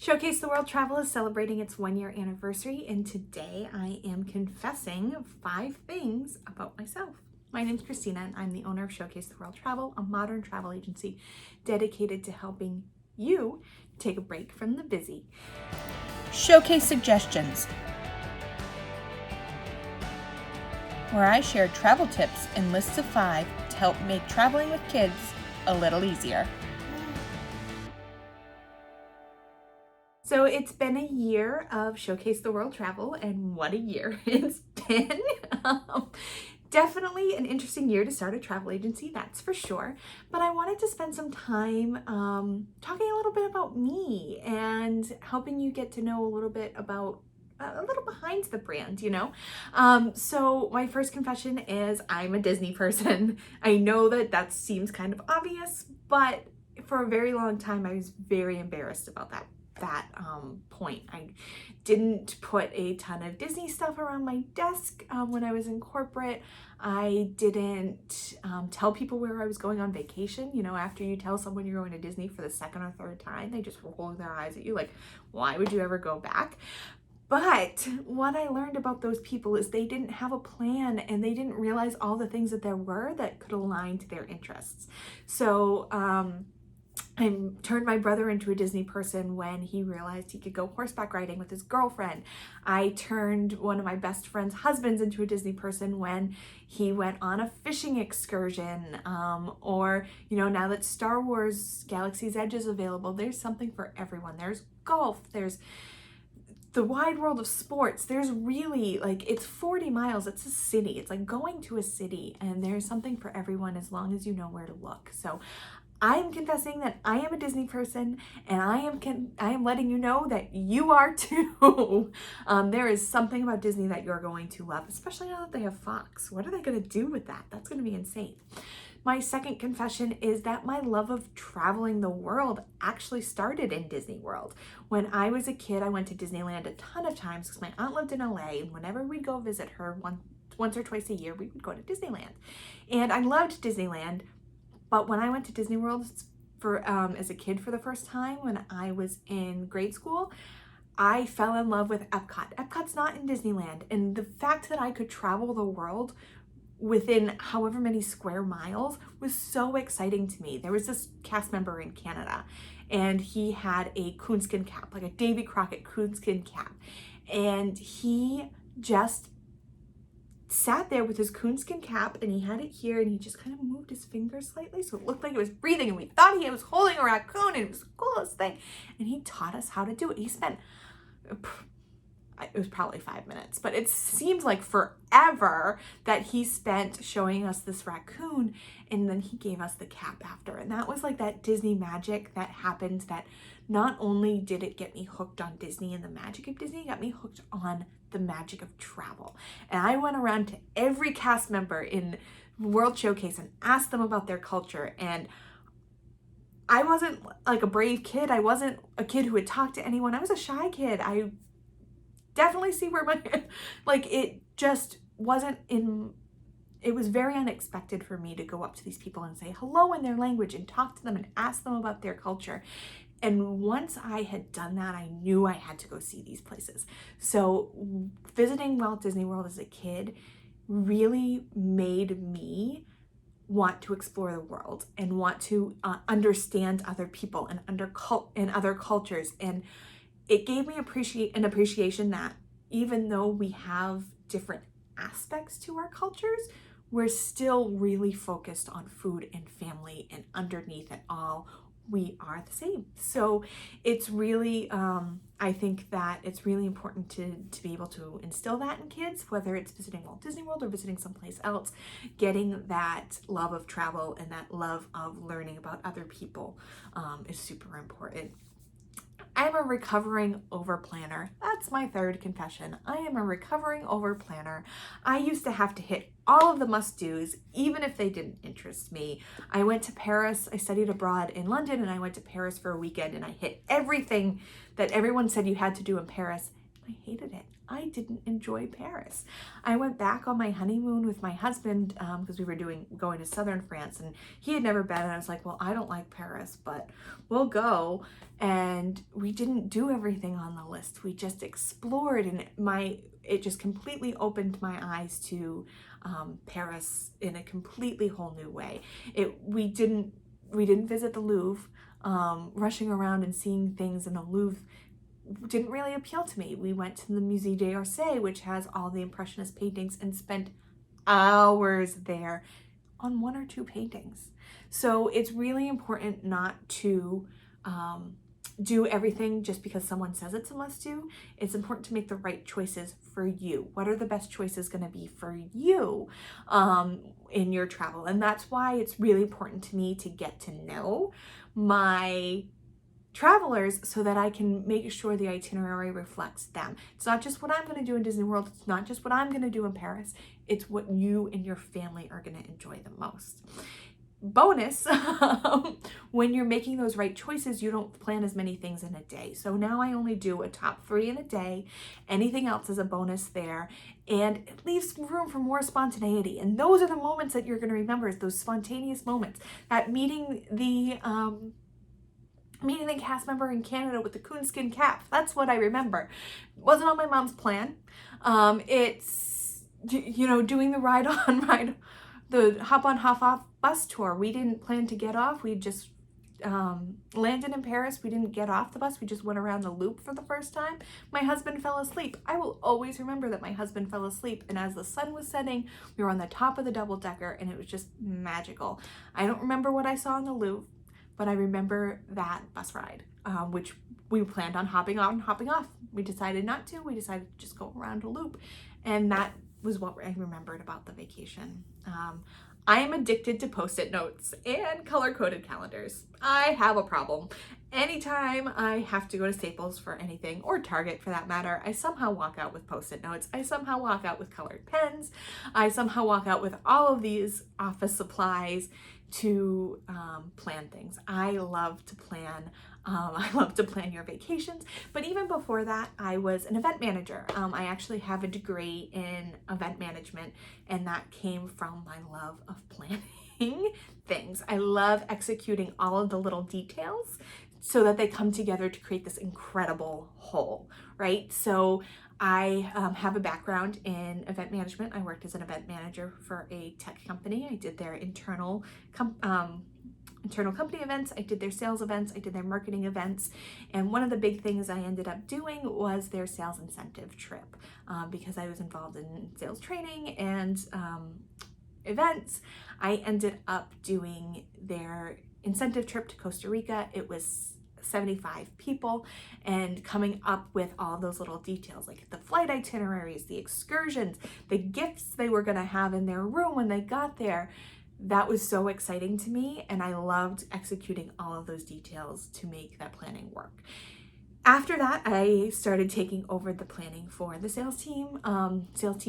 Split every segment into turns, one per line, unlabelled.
Showcase the World Travel is celebrating its 1-year anniversary, and today I am confessing 5 things about myself. My name's Christina, and I'm the owner of Showcase the World Travel, a modern travel agency dedicated to helping you take a break from the busy.
Showcase Suggestions, where I share travel tips and lists of 5 to help make traveling with kids a little easier.
So it's been a year of Showcase the World Travel, and what a year it's been. Definitely an interesting year to start a travel agency, that's for sure. But I wanted to spend some time talking a little bit about me and helping you get to know a little bit about a little behind the brand, So my first confession is I'm a Disney person. I know that seems kind of obvious, but for a very long time I was very embarrassed about that point. I didn't put a ton of Disney stuff around my desk when I was in corporate. I didn't tell people where I was going on vacation. After you tell someone you're going to Disney for the second or third time, they just roll their eyes at you like, why would you ever go back? But what I learned about those people is they didn't have a plan, and they didn't realize all the things that there were that could align to their interests. So I turned my brother into a Disney person when he realized he could go horseback riding with his girlfriend. I turned one of my best friend's husbands into a Disney person when he went on a fishing excursion. Or now that Star Wars Galaxy's Edge is available, there's something for everyone. There's golf, there's the wide world of sports. There's really, it's 40 miles. It's a city. It's like going to a city, and there's something for everyone as long as you know where to look. So I am confessing that I am a Disney person, and I am letting you know that you are too. There is something about Disney that you're going to love, especially now that they have Fox. What are they going to do with that? That's going to be insane. My second confession is that my love of traveling the world actually started in Disney World. When I was a kid, I went to Disneyland a ton of times because my aunt lived in LA, and whenever we'd go visit her once or twice a year, we would go to Disneyland. And I loved Disneyland. But when I went to Disney World as a kid for the first time, when I was in grade school, I fell in love with Epcot. Epcot's not in Disneyland. And the fact that I could travel the world within however many square miles was so exciting to me. There was this cast member in Canada, and he had a coonskin cap, like a Davy Crockett coonskin cap. And he just sat there with his coonskin cap, and he had it here, and he just kind of moved his fingers slightly so it looked like it was breathing, and we thought he was holding a raccoon, and it was the coolest thing. And he taught us how to do it. He spent, it was probably 5 minutes, but it seems like forever that he spent showing us this raccoon, and then he gave us the cap after. And that was like that Disney magic that happened, that not only did it get me hooked on Disney and the magic of Disney, it got me hooked on the magic of travel. And I went around to every cast member in World Showcase and asked them about their culture. And I wasn't like a brave kid. I wasn't a kid who would talk to anyone. I was a shy kid. I definitely see where my, it just wasn't in, it was very unexpected for me to go up to these people and say hello in their language and talk to them and ask them about their culture. And once I had done that, I knew I had to go see these places. So visiting Walt Disney World as a kid really made me want to explore the world and want to understand other people and other cultures. And it gave me an appreciation that even though we have different aspects to our cultures, we're still really focused on food and family, and underneath it all, we are the same. So it's really, I think that it's really important to be able to instill that in kids, whether it's visiting Walt Disney World or visiting someplace else. Getting that love of travel and that love of learning about other people is super important. I'm a recovering over planner. That's my third confession. I am a recovering over planner. I used to have to hit all of the must-dos, even if they didn't interest me. I went to Paris. I studied abroad in London, and I went to Paris for a weekend, and I hit everything that everyone said you had to do in Paris. I hated it. I didn't enjoy Paris. I went back on my honeymoon with my husband because we were going to southern France, and he had never been, and I was like, well, I don't like Paris, but we'll go. And we didn't do everything on the list. We just explored, and it just completely opened my eyes to Paris in a completely whole new way. We didn't visit the Louvre. Rushing around and seeing things in the Louvre didn't really appeal to me. We went to the Musée d'Orsay, which has all the Impressionist paintings, and spent hours there on one or two paintings. So it's really important not to do everything just because someone says it's a must do. It's important to make the right choices for you. What are the best choices going to be for you in your travel? And that's why it's really important to me to get to know my travelers so that I can make sure the itinerary reflects them. It's not just what I'm going to do in Disney World. It's not just what I'm going to do in Paris. It's what you and your family are going to enjoy the most. Bonus, when you're making those right choices, you don't plan as many things in a day. So now I only do a top 3 in a day. Anything else is a bonus there. And it leaves room for more spontaneity. And those are the moments that you're going to remember, is those spontaneous moments. That meeting the cast member in Canada with the coonskin cap. That's what I remember. It wasn't on my mom's plan. It's, doing the the hop on, hop off bus tour. We didn't plan to get off. We just landed in Paris. We didn't get off the bus. We just went around the loop for the first time. My husband fell asleep. I will always remember that my husband fell asleep. And as the sun was setting, we were on the top of the double decker, and it was just magical. I don't remember what I saw in the Louvre, but I remember that bus ride, which we planned on hopping on and hopping off. We decided not to. We decided to just go around a loop. And that was what I remembered about the vacation. I am addicted to Post-it notes and color-coded calendars. I have a problem. Anytime I have to go to Staples for anything, or Target for that matter, I somehow walk out with Post-it notes. I somehow walk out with colored pens. I somehow walk out with all of these office supplies to plan things. I love to plan. I love to plan your vacations. But even before that, I was an event manager. I actually have a degree in event management, and that came from my love of planning things. I love executing all of the little details so that they come together to create this incredible whole, right? So I have a background in event management. I worked as an event manager for a tech company. I did their internal company events. I did their sales events. I did their marketing events. And one of the big things I ended up doing was their sales incentive trip because I was involved in sales training and events. I ended up doing their incentive trip to Costa Rica. It was 75 people, and coming up with all those little details, like the flight itineraries, the excursions, the gifts they were going to have in their room when they got there. That was so exciting to me, and I loved executing all of those details to make that planning work. After that, I started taking over the planning for the sales team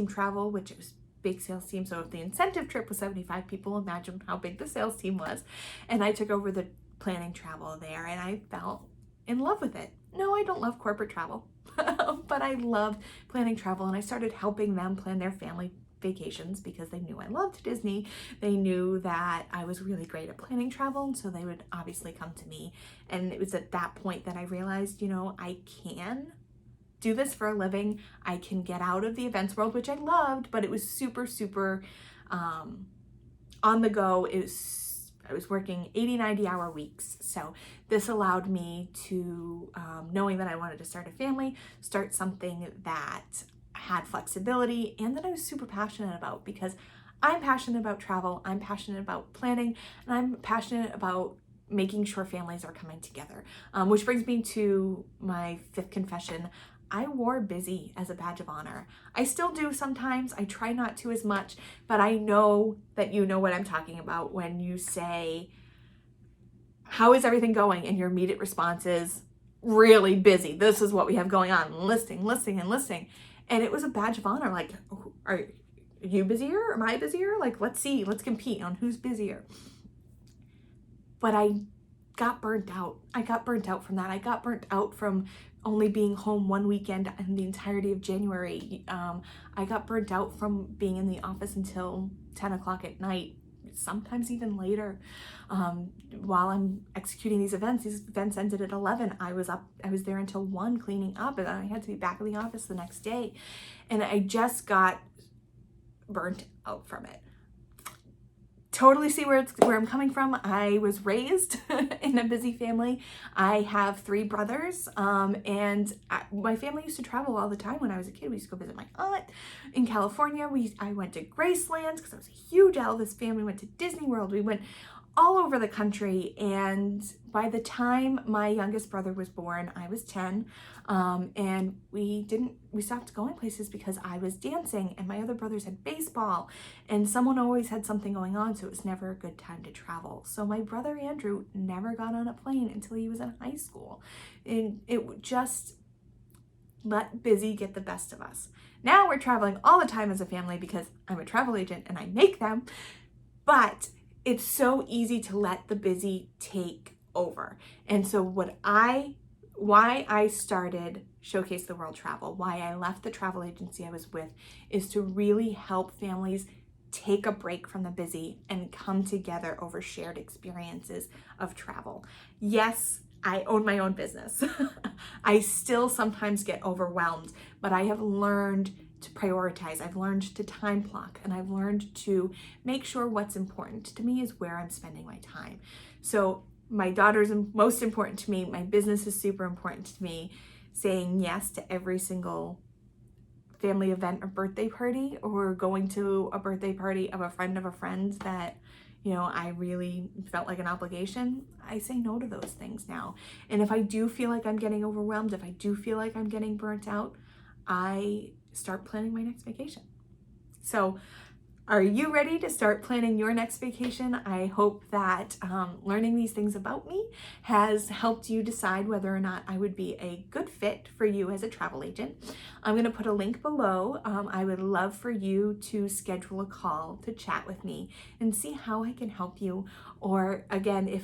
travel, which was big sales team. So if the incentive trip was 75 people, imagine how big the sales team was. And I took over the planning travel there, and I fell in love with it. No, I don't love corporate travel, but I love planning travel, and I started helping them plan their family vacations because they knew I loved Disney. They knew that I was really great at planning travel, and so they would obviously come to me. And it was at that point that I realized, I can do this for a living. I can get out of the events world, which I loved, but it was super, super on the go. I was working 80, 90-hour weeks. So this allowed me to, knowing that I wanted to start a family, start something that had flexibility and that I was super passionate about, because I'm passionate about travel, I'm passionate about planning, and I'm passionate about making sure families are coming together. Which brings me to my 5th confession. I wore busy as a badge of honor. I still do sometimes. I try not to as much, but I know that you know what I'm talking about when you say, how is everything going? And your immediate response is, really busy. This is what we have going on. Listing. And it was a badge of honor. Like, are you busier? Am I busier? Like, let's see. Let's compete on who's busier. But I got burnt out. I got burnt out from that. I got burnt out from only being home one weekend and the entirety of January. I got burnt out from being in the office until 10 o'clock at night, sometimes even later. While I'm executing these events ended at 11. I was there until 1 cleaning up, and then I had to be back in the office the next day. And I just got burnt out from it. Totally see where I'm coming from. I was raised in a busy family. I have 3 brothers, and my family used to travel all the time when I was a kid. We used to go visit my aunt in California. I went to Graceland because I was a huge Elvis fan. We went to Disney World. We went all over the country, and by the time my youngest brother was born, I was 10, and we stopped going places because I was dancing and my other brothers had baseball, and someone always had something going on, so it was never a good time to travel. So my brother Andrew never got on a plane until he was in high school, and it just let busy get the best of us. Now we're traveling all the time as a family because I'm a travel agent and I make them, but it's so easy to let the busy take over. And so why I started Showcase the World Travel, why I left the travel agency I was with, is to really help families take a break from the busy and come together over shared experiences of travel. Yes, I own my own business. I still sometimes get overwhelmed, but I have learned to prioritize. I've learned to time block, and I've learned to make sure what's important to me is where I'm spending my time. So my daughter's most important to me. My business is super important to me. Saying yes to every single family event or birthday party, or going to a birthday party of a friend that, I really felt like an obligation, I say no to those things now. And if I do feel like I'm getting overwhelmed, if I do feel like I'm getting burnt out, I start planning my next vacation. So are you ready to start planning your next vacation? I hope that learning these things about me has helped you decide whether or not I would be a good fit for you as a travel agent. I'm going to put a link below. I would love for you to schedule a call to chat with me and see how I can help you. Or again,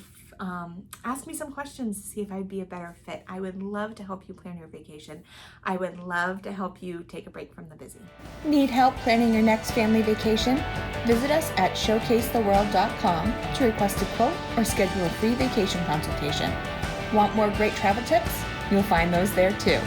ask me some questions to see if I'd be a better fit. I would love to help you plan your vacation. I would love to help you take a break from the busy.
Need help planning your next family vacation? Visit us at showcasetheworld.com to request a quote or schedule a free vacation consultation. Want more great travel tips? You'll find those there too.